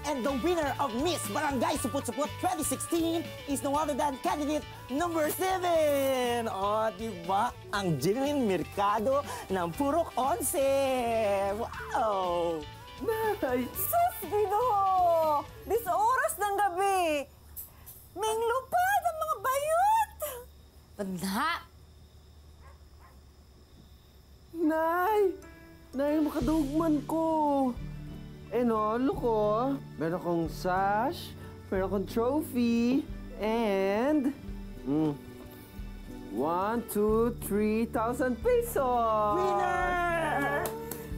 And the winner of Miss Barangay Supot-Supot 2016 is no other than candidate number 7. O, diba? Ang genuine merkado ng Purok 11. Wow! Nay! Sus, Ginoo! Dis oras ng gabi! Ming lupad ang mga bayot! Banda! Nay! Nay, makadugman ko! Eh no, look oh. Meron akong sash, meron akong trophy, and... 1, 2, 3,000 pesos! Winner!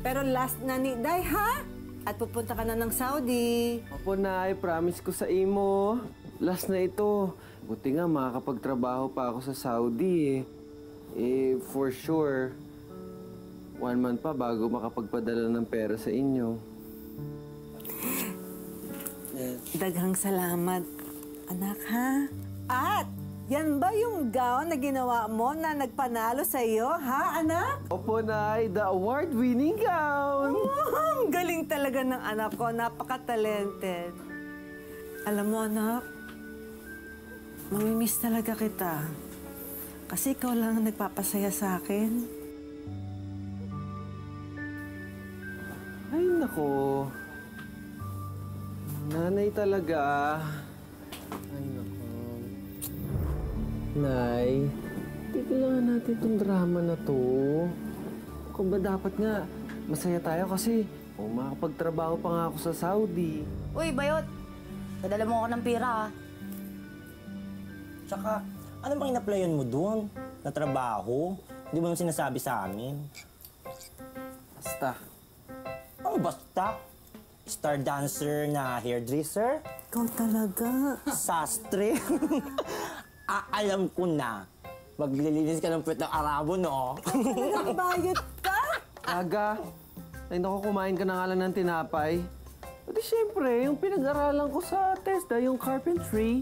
Pero last na ni Day, ha? At pupunta ka na ng Saudi. Opo, Nay, promise ko sa imo. Last na ito. Buti nga, makakapagtrabaho pa ako sa Saudi for sure, 1 month pa bago makapagpadala ng pera sa inyo. Daghang salamat, anak, ha? At, yan ba yung gown na ginawa mo na nagpanalo sa iyo, ha, anak? Opo, Nay, the award-winning gown! Ang galing talaga ng anak ko, napaka-talented. Alam mo, anak, mamimiss talaga kita. Kasi ikaw lang ang nagpapasaya sa akin. Ay, nako. Nanay talaga. Ay, nako. Nay, tigilan natin itong drama na to. Kung ba dapat nga, masaya tayo kasi makakapagtrabaho pa nga ako sa Saudi. Uy, Bayot! Dadala mo ako ng pira, ha? Tsaka, ano bang in-applyan mo doon? Na trabaho? Di ba yung sinasabi sa amin? Basta. Ano basta? Star dancer na hairdresser? Ikaw talaga. Sastre? Alam ko na. Maglilinis ka ng puwet ng Arabo, no? Talagang bayot ka? Aga, ay naku, kumain ka na nga lang ng tinapay. O di syempre, yung pinag-aralan ko sa TESDA, yung carpentry.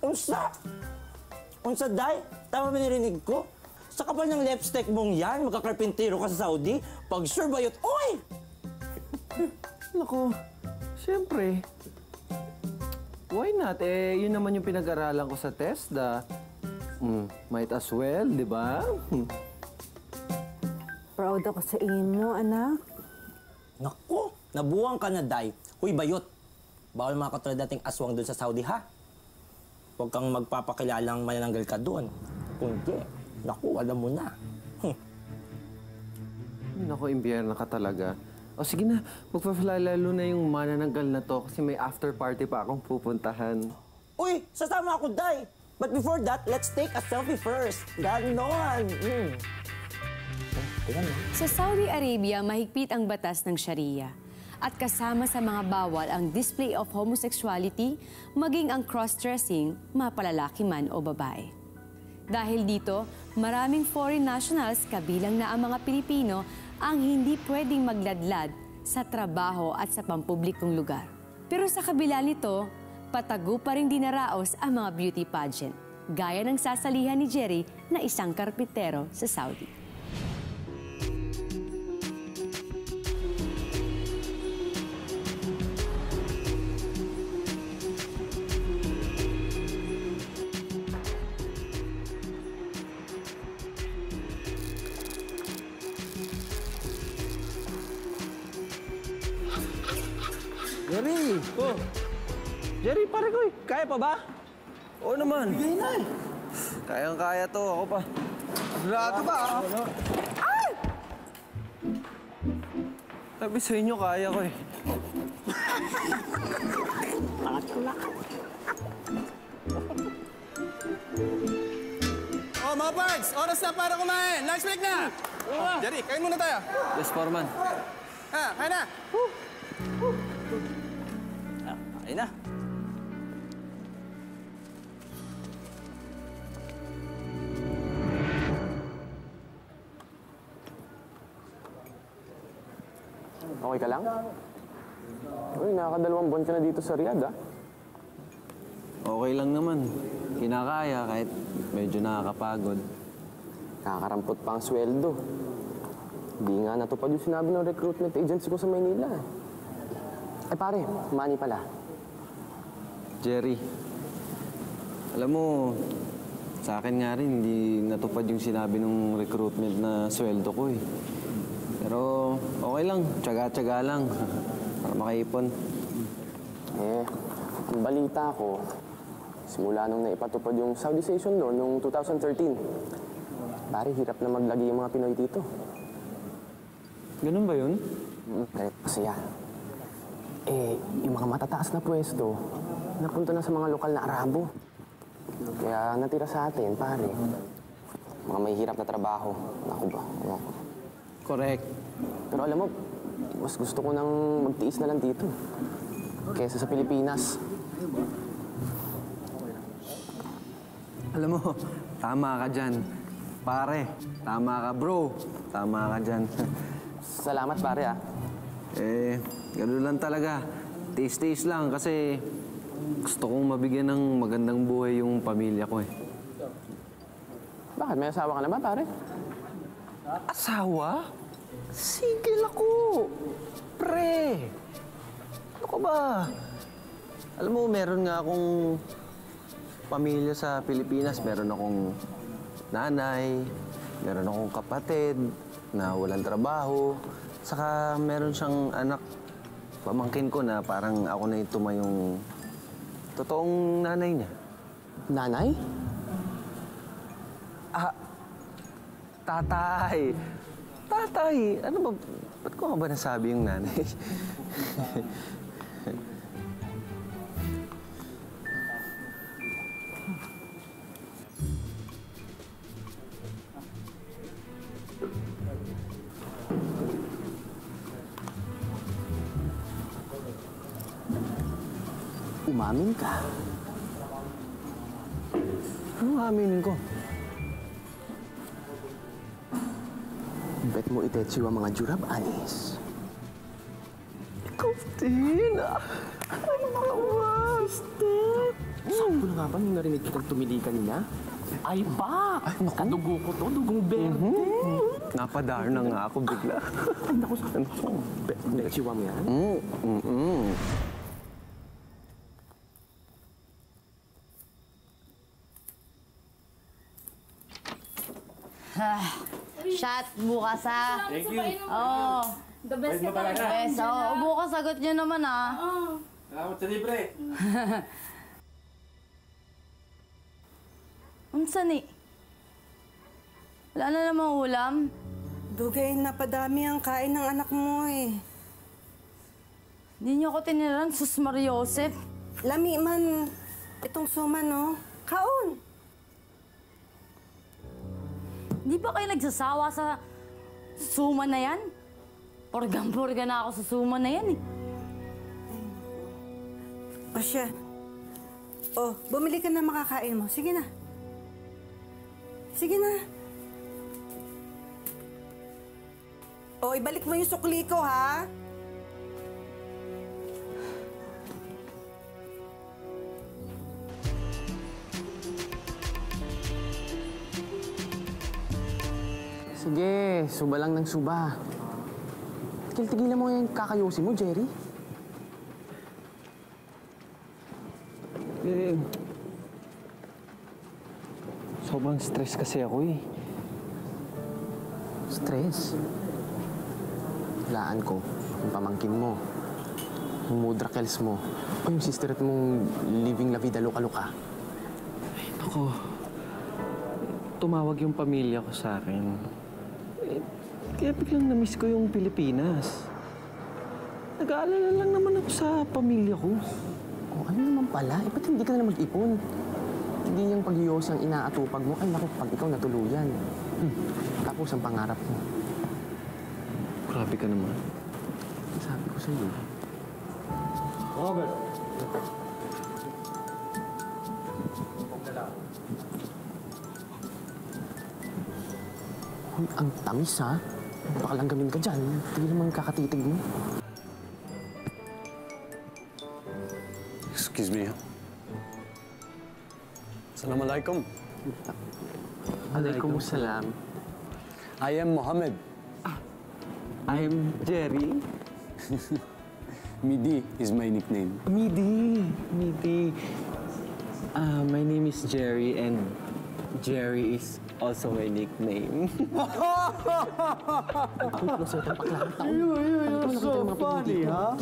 Unsa? Unsa, Day? Tama ba narinig ko? Sa kapal ng lipstick mong yan, magkakarpintero ka sa Saudi? Pag sure bayot, oy! Naku, syempre. Why not? Eh, yun naman yung pinag-aralan ko sa TESDA. Might as well, di ba? Proud ako sa inyo, anak. Naku, nabuwang ka na, Day. Huy, bayot. Bawal mga katulad dating aswang doon sa Saudi, ha? Huwag kang magpapakilalang manananggal ka doon. Kundi, naku, alam mo na. Naku, imbierna ka talaga. O sige na, magpapalalo na yung manananggal na to kasi may after party pa akong pupuntahan. Uy, sasama ako, Day. But before that, let's take a selfie first. Ganon. Sa Saudi Arabia, mahigpit ang batas ng Sharia. At kasama sa mga bawal ang display of homosexuality, maging ang cross-dressing, mapalalaki man o babae. Dahil dito, maraming foreign nationals, kabilang na ang mga Pilipino, ang hindi pwedeng magladlad sa trabaho at sa pampublikong lugar. Pero sa kabila nito, patago pa rin dinaraos ang mga beauty pageant, gaya ng sasalihan ni Jerry na isang karpintero sa Saudi. Jerry! Oh! Jerry, pare ko, kaya pa ba? Oo naman. Bigay na eh. Kayang-kaya to, ako pa. Sigurado ba? Ay! Sabi sa inyo, kaya ko eh. Oh, mga parts! Oras na para kumain! Lunch break na! Jerry, kain muna tayo. Yes, Foreman. Kain na! Kain na. Okay ka lang? Uy, nakakadalawang buwan ka na dito sa Riyadh, ah. Okay lang naman. Kinakaya kahit medyo nakakapagod. Nakakarampot pa ang sweldo. Hindi nga natupad yung sinabi ng recruitment agency ko sa Maynila. Ay pare, Manny pala. Jerry, alam mo, sa akin nga rin, hindi natupad yung sinabi ng recruitment na sweldo ko eh. Pero okay lang, tiyaga-tiyaga lang para makaipon. Eh, ang balita ko, simula nung naipatupad yung Saudization Law noong 2013, pare, hirap na maglagi yung mga Pinoy dito. Ganun ba yun? Kasi yan. Eh, yung mga matataas na pwesto, napunta na sa mga lokal na Arabo. Kaya natira sa atin, pare, mga may hirap na trabaho. Naku ba? Naku. Correct. Pero alam mo, mas gusto ko nang magtiis na lang dito kaysa sa Pilipinas. Alam mo, tama ka dyan. Pare, tama ka bro. Tama ka dyan. Salamat, pare, ah. Eh, gano'n lang talaga. Taste-taste lang kasi gusto kong mabigyan ng magandang buhay yung pamilya ko eh. Bakit? May asawa ka na ba, pare? Asawa? Single ako. Pre. Ano ka ba? Alam mo, meron nga akong pamilya sa Pilipinas. Meron akong nanay, meron akong kapatid na walang trabaho. Saka meron siyang anak, pamangkin ko na parang ako na yung tumayong totoong nanay niya. Nanay? Ah, tatay. Tatay, ano ba? Ba't ko ba nasabi yung nanay? Umamin ka. Ano aminin ko? Bet mo itetsi ang mga jurab, Anis. Ikaw din. Ano ba ka? Step. Sakto na nga ba nung narinig kitang tumili kanina? Ay ba? Ay, naku. Kadugo ko to, dugong berde. Napadar na nga ako bigla. Ay, naku, sakto. Itetsi mo yan? Shot, bukas ha. Thank you. Oo. The best ka talaga. Yes, oo. Bukas sagot niyo naman ha. Salamat sa libre. Unsan eh? Wala na namang ulam. Dugay, napadami ang kain ng anak mo eh. Hindi niyo ako tiniran, Sus Mariosep. Lami man itong suma, no? Kaon! Di ba kayo nagsasawa sa suma na yan? Purgang-purga na ako sa suma na yan eh. O siya. O, bumili ka na makakain mo. Sige na. Sige na. O, ibalik mo yung sukli ko, ha? Sige, suba lang ng suba. Tigil-tigilan mo yung kakayusin mo, Jerry. Eh, sobrang stress kasi ako eh. Stress? Laan ko, yung pamangkin mo, yung mudrakels mo, o yung sister mong living la vida luka-luka. Ako, tumawag yung pamilya ko sa akin. Eh, kaya biglang na-miss ko yung Pilipinas. Nag-aalala lang naman ako sa pamilya ko. O ano naman pala, ba't hindi ka na mag-ipon? Hindi yung pag-iyosi ang inaatupag mo, ay naku, pag ikaw natuluyan. Tapos ang pangarap mo. Grabe ka naman. Sabi ko sa'yo. Robert. Uy, ang tamis ha. Baka lang gamin ka dyan. Hindi naman kakatitig mo. Excuse me. Assalamualaikum. Alaikumussalam. I am Mohammed. I'm Jerry. Midi is my nickname. Midi. My name is Jerry and Jerry is also my nickname. You're so funny, huh?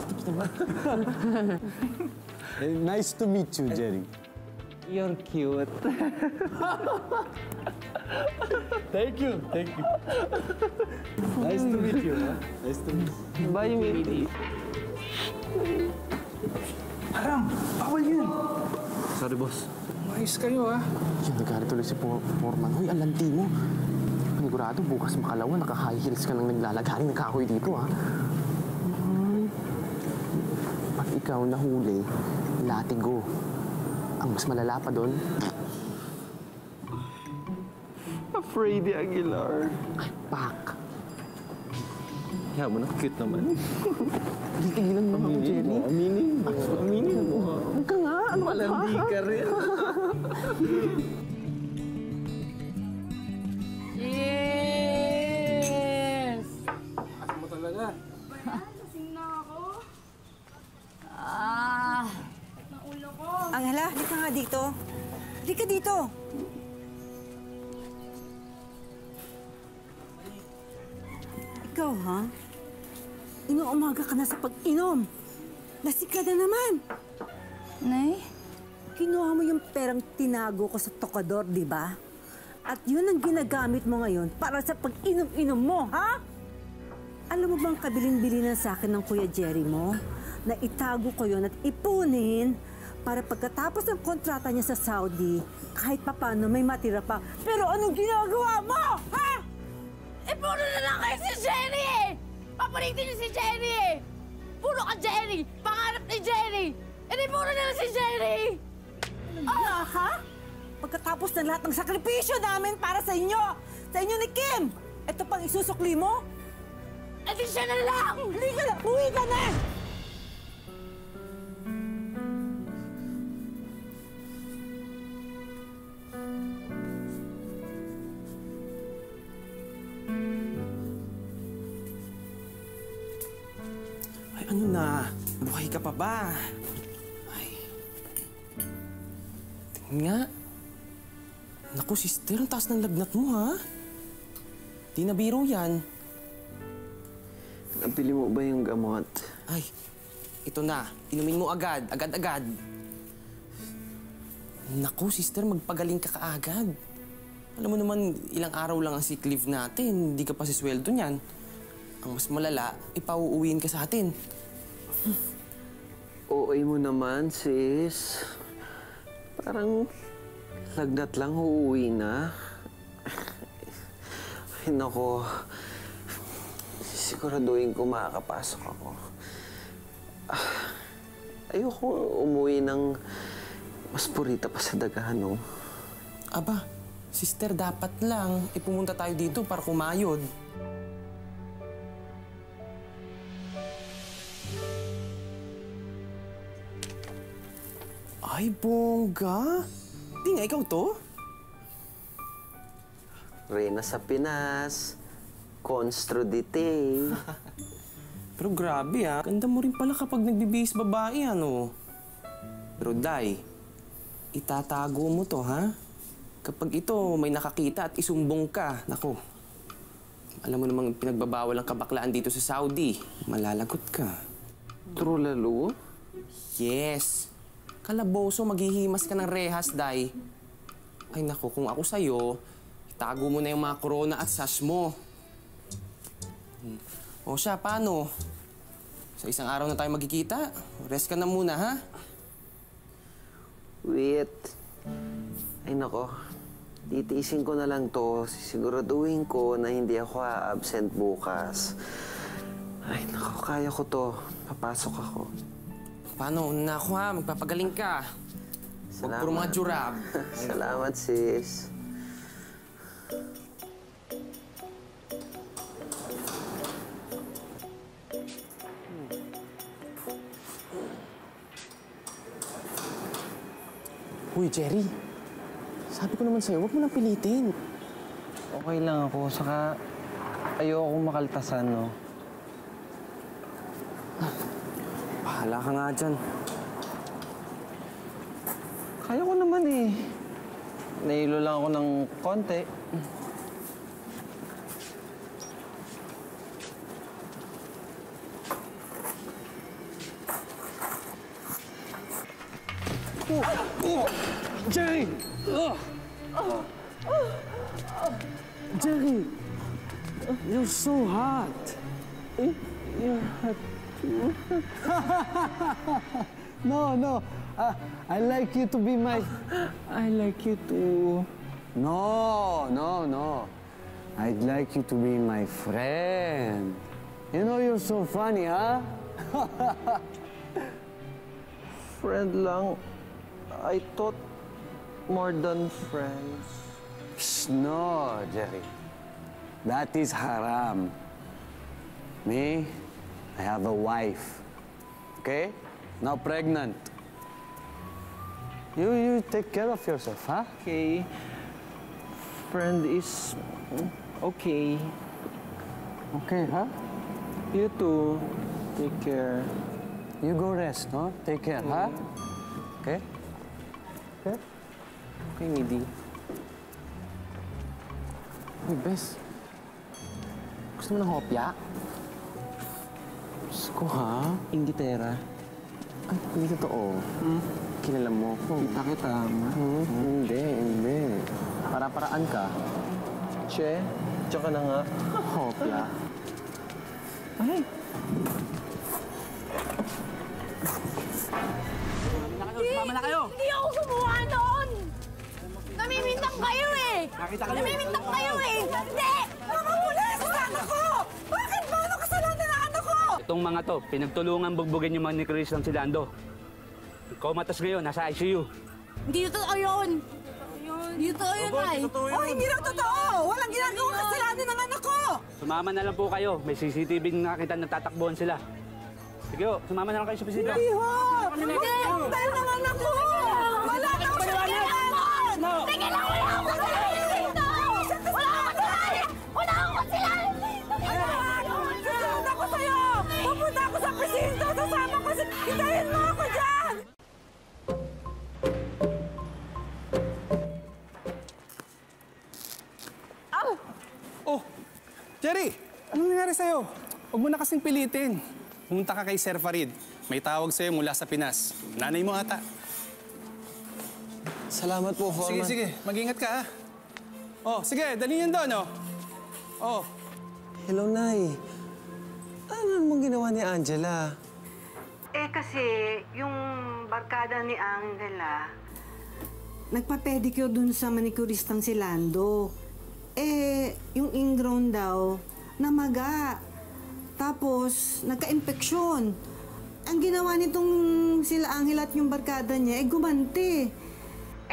Nice to meet you, Jerry. You're cute. Thank you. Nice to meet you, huh? Nice to meet you. Bye, Midi. Haram, bawal yun. Sorry, boss. Ayos kayo, ha? Yan, nagalit tuloy si Foreman. Hoy, ang lanti mo. Panigurado, bukas makalawa, naka-high heels ka nang naglalagaring ng kahoy dito, ha? Pag ikaw nahuli, latigo. Ang mas malala pa doon, Freddy Aguilar. pak. Kaya mo na, cute naman. Tigilan mo ako, Jenny. Aminin mo. Huwag ka nga, ano ka ba? Malandi ka rin. Cheers! Asa mo talaga? Lasing na ako. Ah, Angela, halika nga dito. Halika dito. Ikaw, ha? Inuumaga ka na sa pag-inom. Lasing ka na naman. Nay? Kinuha mo yung perang tinago ko sa tokador, di ba? At yun ang ginagamit mo ngayon para sa pag-inom-inom mo, ha? Alam mo bang kabilin-bilinan sa akin ng Kuya Jerry mo? Na itago ko yun at ipunin para pagkatapos ng kontrata niya sa Saudi, kahit papano may matira pa. Pero anong ginagawa mo, ha? Eh, puro na lang kayo si Jerry eh! Papalitin niyo si Jerry eh! Puro ka Jerry! Pangarap ni Jerry! Eh, di puro na lang si Jerry! Ah, ha? Pagkatapos ng lahat ng sakripisyo namin para sa inyo ni Kim, ito pang isusukli mo? Eh, di siya na lang! Hindi ka na! Uwi ka na! Ay, ano na? Buhay ka pa ba? Ay. Tingnan nga. Naku, sister, ang taas ng lagnat mo, ha? Di na biro yan. Napili mo ba yung gamot? Ay, ito na. Inumin mo agad. Agad-agad. Naku, sister, magpagaling ka kaagad. Alam mo naman, ilang araw lang ang sick leave natin. Hindi ka pa sisweldo niyan. Ang mas malala, ipauuwiin ka sa atin. OA mo naman, sis. Parang lagnat lang, uuwi na. Ay, nako. Siguraduhin ko makakapasok ako. Ayoko umuwi ng mas purita pa sa dagahan, no? Aba, sister, dapat lang. Ipumunta tayo dito para kumayod. Ay, bongga. Di nga ikaw to? Reyna sa Pinas. Constro Dite. Pero grabe ah. Ganda mo rin pala kapag nagbibihis babae, ano? Pero Day, itatago mo to, ha? Kapag ito may nakakita at isumbong ka, naku. Alam mo namang pinagbabawal ang kabaklaan dito sa Saudi. Malalagot ka. True lalo? Yes. Kalaboso, maghihimas ka ng rehas, Day. Ay naku, kung ako sa'yo, itago mo na yung mga corona at sash mo. O siya, paano? Sa isang araw na tayo magkikita, rest ka na muna, ha? Wait. Ay nako. Titiisin ko na lang to. Siguraduhin ko na hindi ako absent bukas. Ay nako, kaya ko to. Papasok ako. Paano? Naku ha, magpapagaling ka. Huwag puro mga jurab. Salamat, sis. Uy, Jerry. Sabi ko naman sa'yo, huwag mo nang pilitin. Okay lang ako. Saka ayoko makaltasan, no? Bahala ka nga dyan. Kaya ko naman eh. Nahilo lang ako ng konti. Jerry! Jerry! You're so hot. You're hot. No. I like you to be my... I like you too. No. I'd like you to be my friend. You know you're so funny, huh? Friend lang. I thought more than friends. Shh, no, Jerry. That is haram. Me, I have a wife. Okay? Now pregnant. You take care of yourself, huh? Okay. Friend is okay. Okay, huh? You too. Take care. You go rest, no? Take care, huh? Okay? Okay? Okay, Midi. Uy, Bes. Gusto mo ng hopya? Diyos ko, ha? Ingitera. Ay, hindi totoo. Kilala mo ko. Kita. Hindi. Para-paraan ka. Che, tsaka na nga. Hopya. Ay. Sumama na kayo! Hindi ako gumawa noon! Namimintang kayo eh! Namimintang kayo eh! Hindi! Mga pulis! Anak ko! Bakit ba? Ano kasalanan ng anak ko? Itong mga to, pinagtulungan bugbugin yung mga ni Chris ng silando. Comatose ngayon, nasa ICU. Hindi totoo yun! Hindi totoo yun, Nay! Oh, hindi raw totoo! Walang ginagawang kasalanan ng anak ko! Sumama na lang po kayo. May CCTV na nakita na tatakbuhan sila. Sige ho, sumama na lang kayo sa opisina. Hindi ho! Hindi! Dahil ng anak ko! Wala na ako siya kailangan! Sige lang! Wala akong kasalanan dito! Wala akong kasalanan! Wala akong kasalanan dito! Susunod ako sa'yo! Pupunta ako sa presinto! Sasama ko sa... Hintayin mo ako dyan! Oh, Jerry! Anong nangyari sa'yo? Huwag mo na kasing pilitin. Pumunta ka kay Sir Farid. May tawag sa'yo mula sa Pinas. Nanay mo ata. Salamat po, Foreman. Sige. Mag-ingat ka, ha? Oh, sige. Dali yan doon, oh. Oh. Hello, Nay. Ano namang ginawa ni Angela? Eh kasi, yung barkada ni Angela, nagpa-pedicure dun sa manicuristang si Lando. Eh, yung ingrown daw, namaga. Tapos, nagka-impeksyon. Ang ginawa nitong sila Angela at yung barkada niya, gumanti.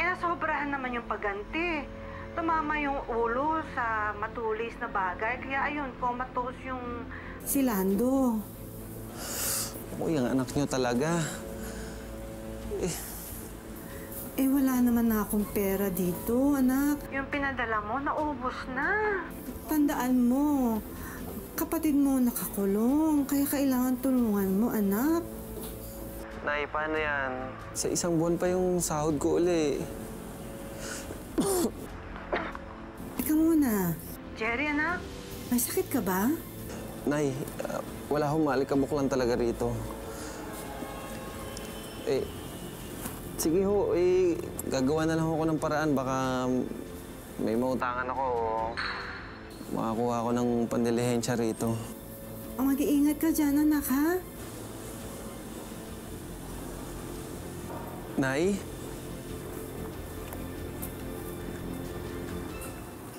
Eh, nasobrahan naman yung pagganti. Tumama yung ulo sa matulis na bagay. Kaya ayun, comatose yung si Lando. Uy, ang anak niyo talaga. Eh, wala naman na akong pera dito, anak. Yung pinadala mo, naubos na. Tandaan mo, kapatid mo nakakulong, kaya kailangan tulungan mo, anak. Nay, paano yan? Sa isang buwan pa yung sahod ko uli. Ikaw muna. Jerry, anak, may sakit ka ba? Nay, wala akong maalikabok lang talaga rito. Sige ho, gagawa na lang ako ng paraan. Baka may mautangan ako. Makakuha ako ng pandilihensya rito. Mag-iingat ka dyan, anak, ha? Nay?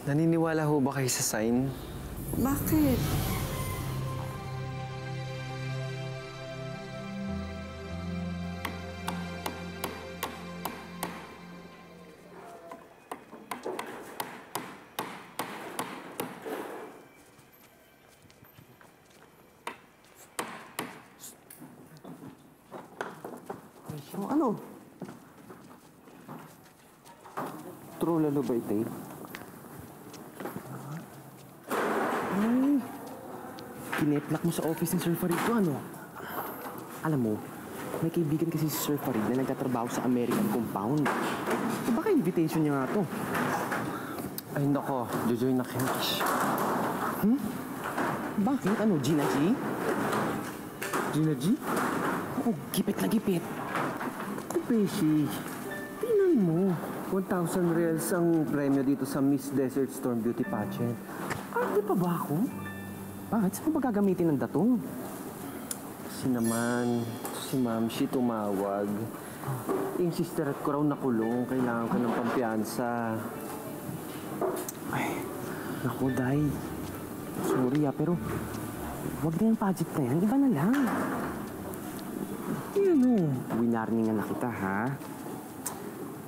Naniniwala ho ba kayo sa sign? Bakit? Ano? True lalo ba ito? Kineplak mo sa office ni Sir Farid ko, ano? Alam mo, May kaibigan kasi si Sir Farid na nagtatrabaho sa American Compound. Baka invitation niya nga to. Ay, nako. Jojoy na Kench. Bakit? Ano, Gina G? Gina G? Oo, gipit na gipit. Ako, Beshi. Tingnan mo. 1,000 reals ang premyo dito sa Miss Desert Storm Beauty Pageant. Di pa ba ako? Bakit? Saan mo ba gagamitin ang datong? Kasi naman, si Ma'am Shi tumawag. Yung sister ko raw nakulong. Kailangan ko ng pampiyansa. Ay, naku, Day. Sorry pero wag na yung pageant na yan. Iba na lang. Winarningan na kita, ha?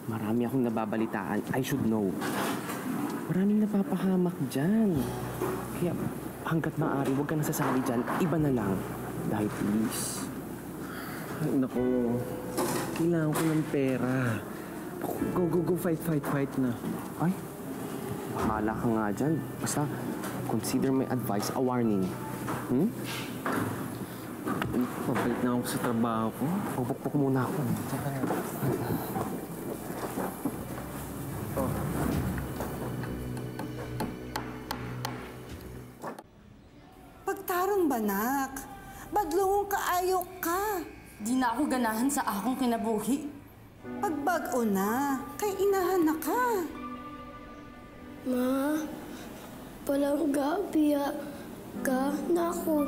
Marami akong nababalitaan. I should know. Maraming napapahamak dyan. Kaya hanggat maaari, huwag ka nasasali dyan. Iba na lang. Dahil please. Ay, naku. Kailangan ko ng pera. Go, fight na. Ay, bahala ka nga dyan. Basta, consider my advice a warning. Pabalik na ako sa trabaho ko. Pupukpuk muna ako. Pagtarong banak, badlong kaayo ka. Di na ako ganahan sa akong kinabuhi. Pagbag-o na, kay inahan na ka. Ma, palangga, biya ka na ako.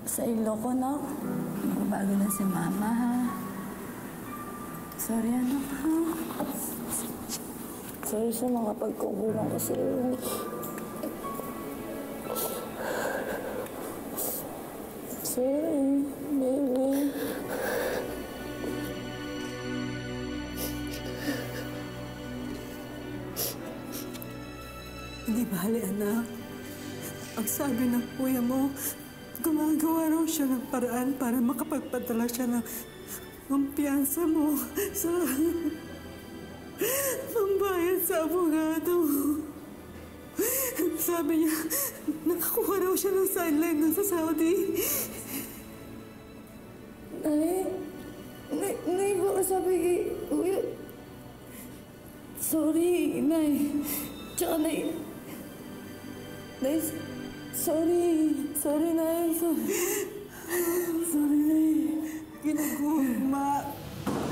Sa ilo ko, no? Bago na si Mama, ha? Sorry, anak, ha? Sorry sa mga pagkukulang ko sa'yo. Sorry, baby. Hindi bali, anak. Ang sabi ng kuya mo, gumagawa raw siya ng paraan para makapagpadala siya ng piyansa mo sa pambayad sa abogado. Sabi niya, nakakuha raw siya ng sideline doon sa Saudi. Nay, baka sabi kay kuya. Sorry, Nay. Tsaka, Nay, sorry, Nay. Sorry, Nay. Ginaguma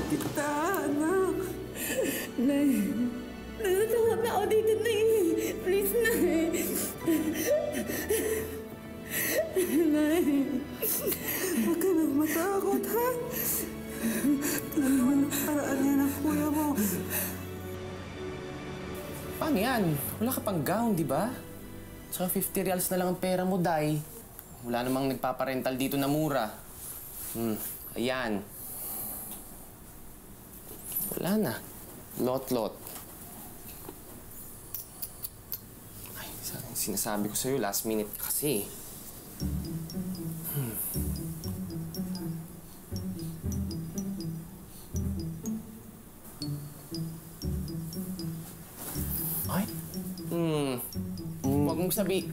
kita, anak. Nay, natatakot na ako dito, Nay. Please, Nay. Nay. Huwag ka nang matakot, ha? Talagang paraan niya ng kuya mo. Paano yan? Wala ka pang gown, di ba? Tsaka 50 reals na lang ang pera mo, Day. Wala namang nagpaparental dito na mura. Ayan. Wala na. Lot. Ay, sinasabi ko sa'yo, last minute kasi. Ay? Huwag mong sabi.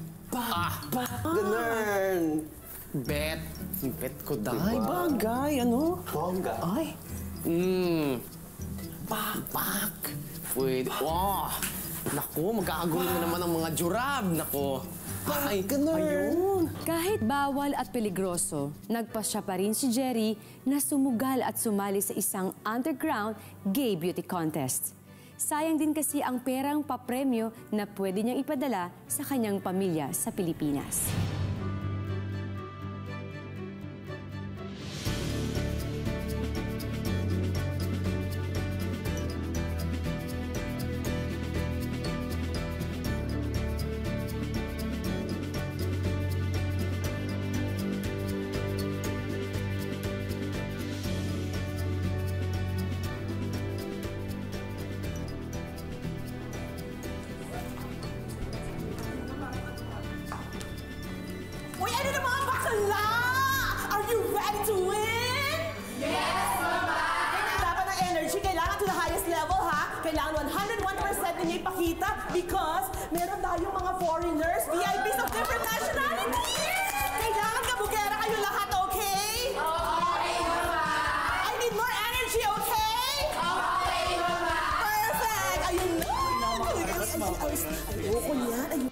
Ganun! Bet ko, Day. Bagay, ano? Bongga. Ay. Pak. Pwede. Oh. Naku, magkakagulo na naman ang mga jurab. Naku. Ay, ayun. Kahit bawal at peligroso, nagpasya pa rin si Jerry na sumugal at sumali sa isang underground gay beauty contest. Sayang din kasi ang perang papremyo na pwede niyang ipadala sa kanyang pamilya sa Pilipinas. ipakita because meron tayong mga foreigners, VIPs of different nationalities! Kailangan kabugera kayo lahat, okay? Okay, Mama! I need more energy, okay? Okay, Mama! Perfect! Ayun na! Ayoko yan. Ayun.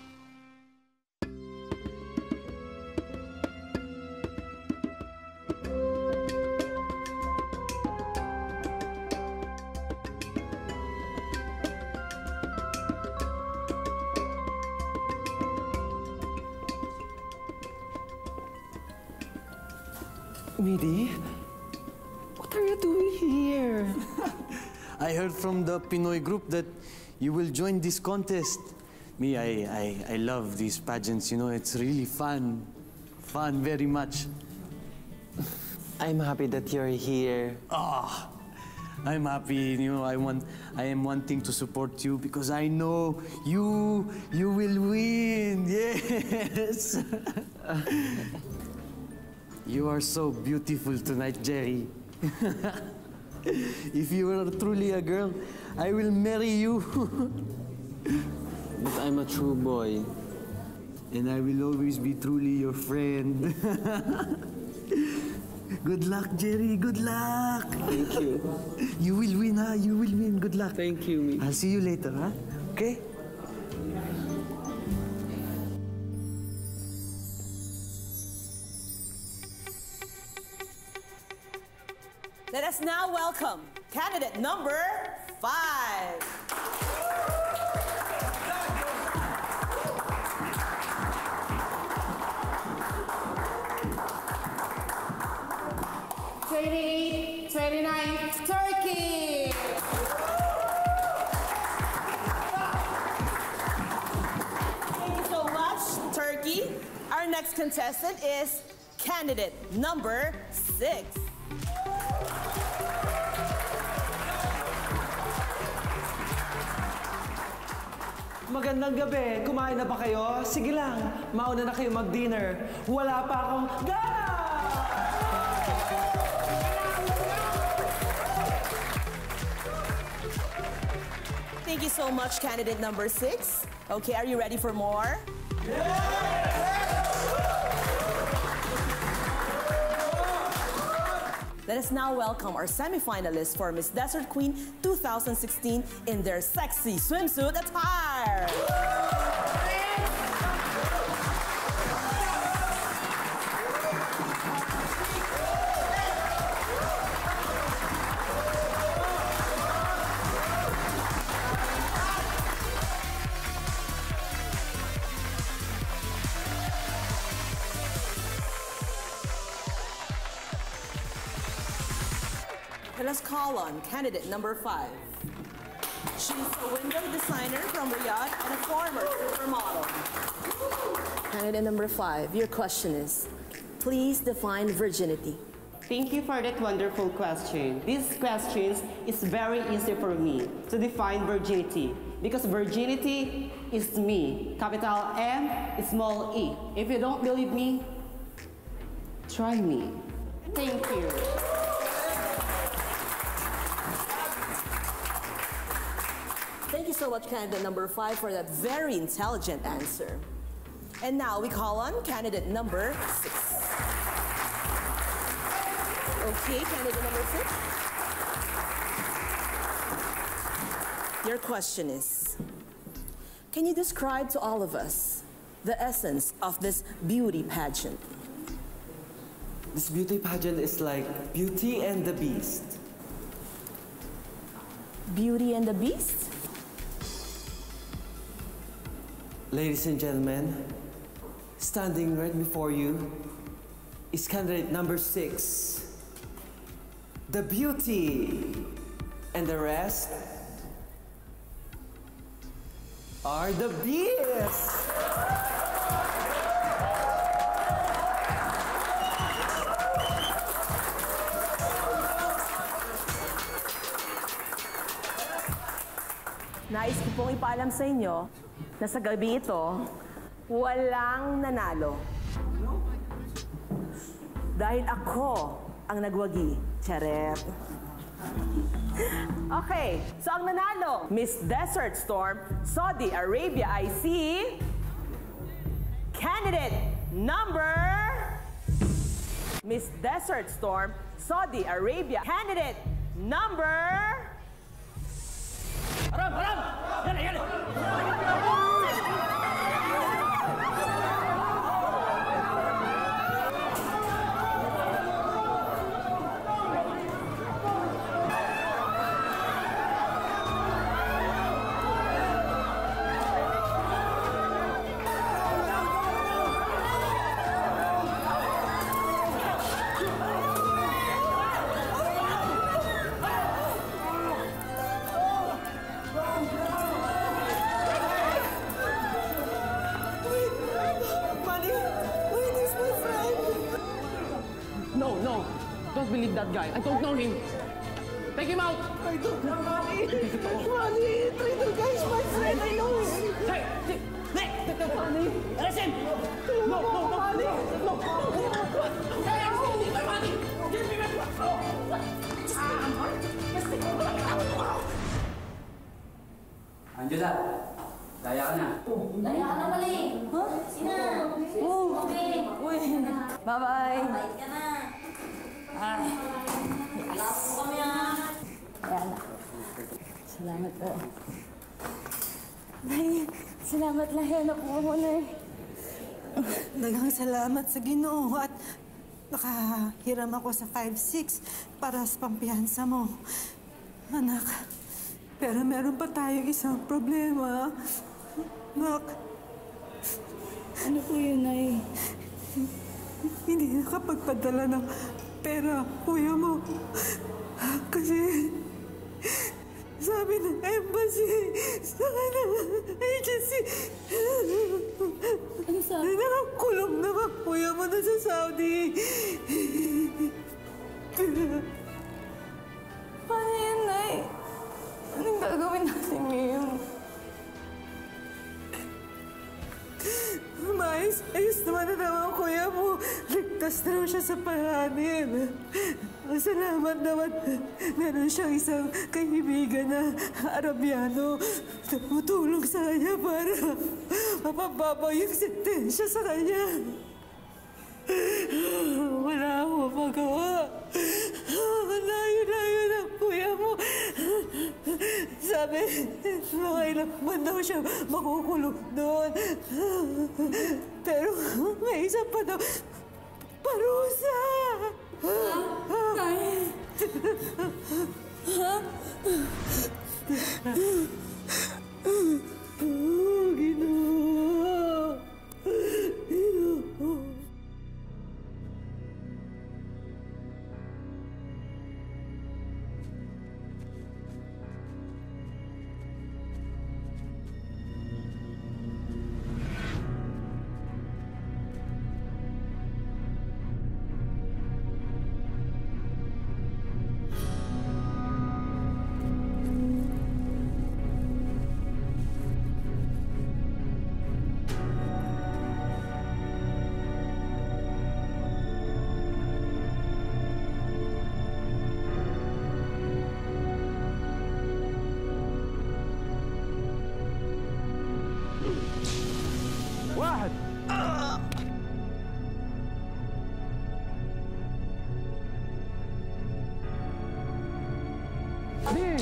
Midi, what are you doing here? I heard from the Pinoy group that you will join this contest. Me, I love these pageants, you know, it's really fun. Fun, very much. I'm happy that you're here. Ah, I'm happy, you know, I am wanting to support you because I know you will win, yes. You are so beautiful tonight, Jerry. If you are truly a girl, I will marry you. But I'm a true boy. And I will always be truly your friend. Good luck, Jerry. Good luck. Thank you. You will win, huh? You will win. Good luck. Thank you, Midi. I'll see you later, huh? Okay? Let us now welcome candidate number 5. Turkey! Thank you so much, Turkey. Our next contestant is candidate number 6. Magandang gabi. Kumain na ba kayo? Sige lang, mauna na kayo mag-dinner. Wala pa akong gana! Thank you so much, candidate number 6. Okay, are you ready for more? Let us now welcome our semifinalists for Miss Desert Queen 2016 in their sexy swimsuit attire. Let us call on candidate number 5. She's a window designer from Riyadh and a former supermodel. Candidate number 5, your question is, please define virginity. Thank you for that wonderful question. This question is very easy for me to define virginity because virginity is me, capital M, small e. If you don't believe me, try me. Thank you. Thank you so much, candidate number 5, for that very intelligent answer. And now we call on candidate number 6. Okay, candidate number 6. Your question is, can you describe to all of us the essence of this beauty pageant? This beauty pageant is like Beauty and the Beast. Beauty and the Beast? Ladies and gentlemen, standing right before you is candidate number 6. The beauty and the rest are the beasts. Nais ko pong ipaalam sa inyo na sa gabi ito, walang nanalo. Dahil ako ang nagwagi, Charet. Okay, so ang nanalo, Miss Desert Storm, Saudi Arabia ay si... Candidate number... Miss Desert Storm, Saudi Arabia. Candidate number... Haram! Haram! Yan! Yan! No, no. Don't believe that guy. I don't know him. Take him out. I don't know Manny. Manny, traitor guy is my friend. I know him. Hey, Nick! Manny. Arrest him! No, no, no. Manny. No. Hey, give me my money! Give me my Angela, daya ka na. Daya ka na pala eh. Huh? Sina? Okay. Uy, bye-bye. Bait ka na. Alas mo kami ah. Ayan. Salamat po. Nay, salamat lang yan ako mo, Nay. Daghang salamat sa Ginoo at nakahiram ako sa 5-6 para sa pampiyansa mo. Anak, pero meron pa tayong isang problema. Anak. Ano po yun, Nay? Hindi nakapagpadala ng pera, kuya mo. Kasi sabi ng embassy sa agency, ano sabi? Nakakulong na ba kuya mo na sa Saudi? Paano yan, Nay? Anong gagawin natin ngayon? Ayos naman na naman kuya mo. Ligtas na raw siya sa pahanin. Salamat naman. Meron siyang isang kaibigan na Arabiano. Tumutulong sa kanya para mapababa yung sentensya sa kanya. Wala akong magawa. Layo-layo ng kuya mo. Sabi, mga ilang buwan daw siya makukulong doon. Pero may isa pa daw, parusa! Nay! Ha? Ginoo! واحد اثنين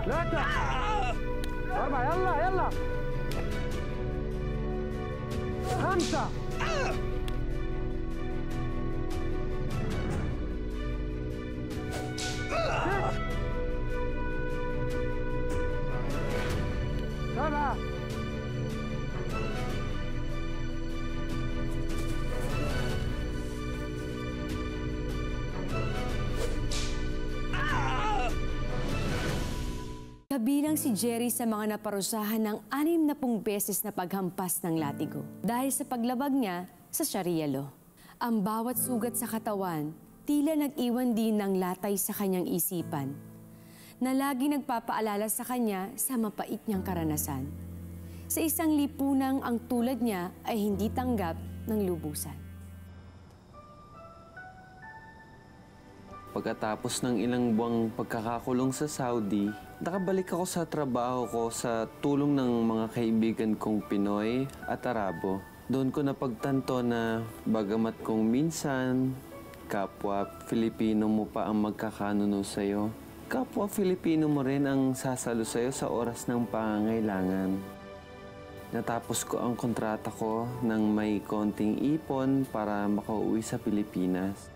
ثلاثة أربعة يلا يلا خمسة سبعة Kabilang si Jerry sa mga naparusahan ng 60 beses na paghampas ng latigo dahil sa paglabag niya sa Sharia law. Ang bawat sugat sa katawan, tila nag-iwan din ng latay sa kanyang isipan na lagi nagpapaalala sa kanya sa mapait niyang karanasan. Sa isang lipunang ang tulad niya ay hindi tanggap ng lubusan. Pagkatapos ng ilang buwang pagkakakulong sa Saudi, nakabalik ako sa trabaho ko sa tulong ng mga kaibigan kong Pinoy at Arabo. Doon ko napagtanto na bagamat kung minsan kapwa Filipino mo pa ang magkakanuno sa'yo, kapwa Filipino mo rin ang sasalo sa'yo sa oras ng pangangailangan. Natapos ko ang kontrata ko nang may konting ipon para makauwi sa Pilipinas.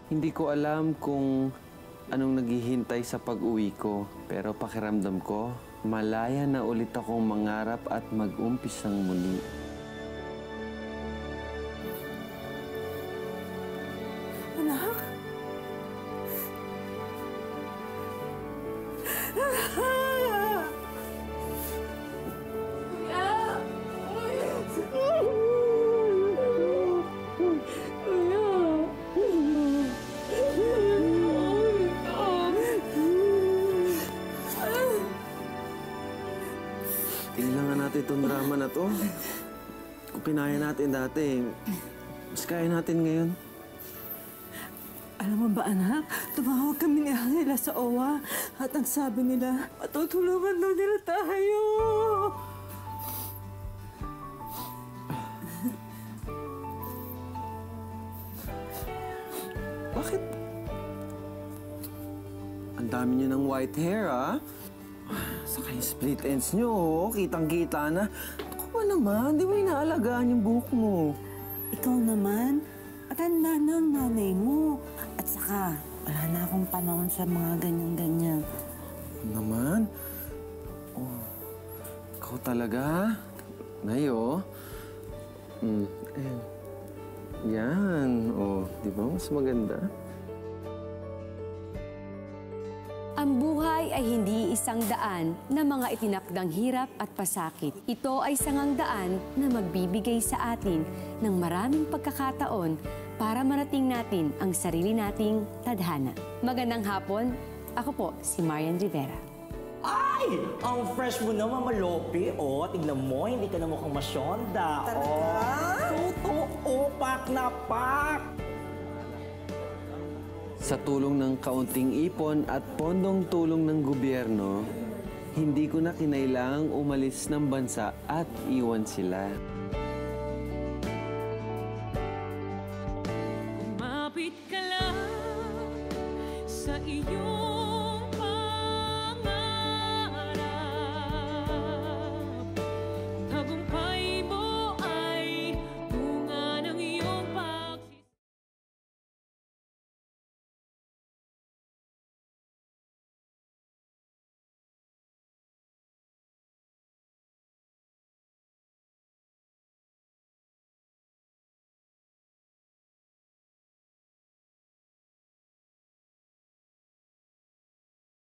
Hindi ko alam kung anong naghihintay sa pag-uwi ko, pero pakiramdam ko, malaya na ulit akong mangarap at mag-umpisang muli. Anak? Tingnan nga natin itong drama na to. Kung kinaya natin dati, mas kaya natin ngayon. Alam mo ba, anak? Tumawag kami ni Angela sa OWA at ang sabi nila, matutulungan daw nila tayo. Bakit? Ang dami niyo ng white hair, ah. Saka yung split ends niyo, oh. Kitang-kita na. Ako ba naman? Di mo inaalagaan yung buhok mo. Ikaw naman, matanda na ang nanay mo. At saka, wala na akong panahon sa mga ganyan-ganyan. Naman? Oh, ikaw talaga? Ngayo? Yan. Oh, di ba? Mas maganda. Ang buhay ay hindi isang daan na mga itinakdang hirap at pasakit. Ito ay sangang daan na magbibigay sa atin ng maraming pagkakataon para marating natin ang sarili nating tadhana. Magandang hapon, ako po si Marian Rivera. Ay! Ang fresh mo naman, Malope. Oh, tignan mo, hindi ka na mukhang masyonda. Talaga? Totoo, pak na pak! Sa tulong ng kaunting ipon at pondong tulong ng gobyerno, hindi ko na kinailangang umalis ng bansa at iwan sila. Kumapit ka lang sa iyong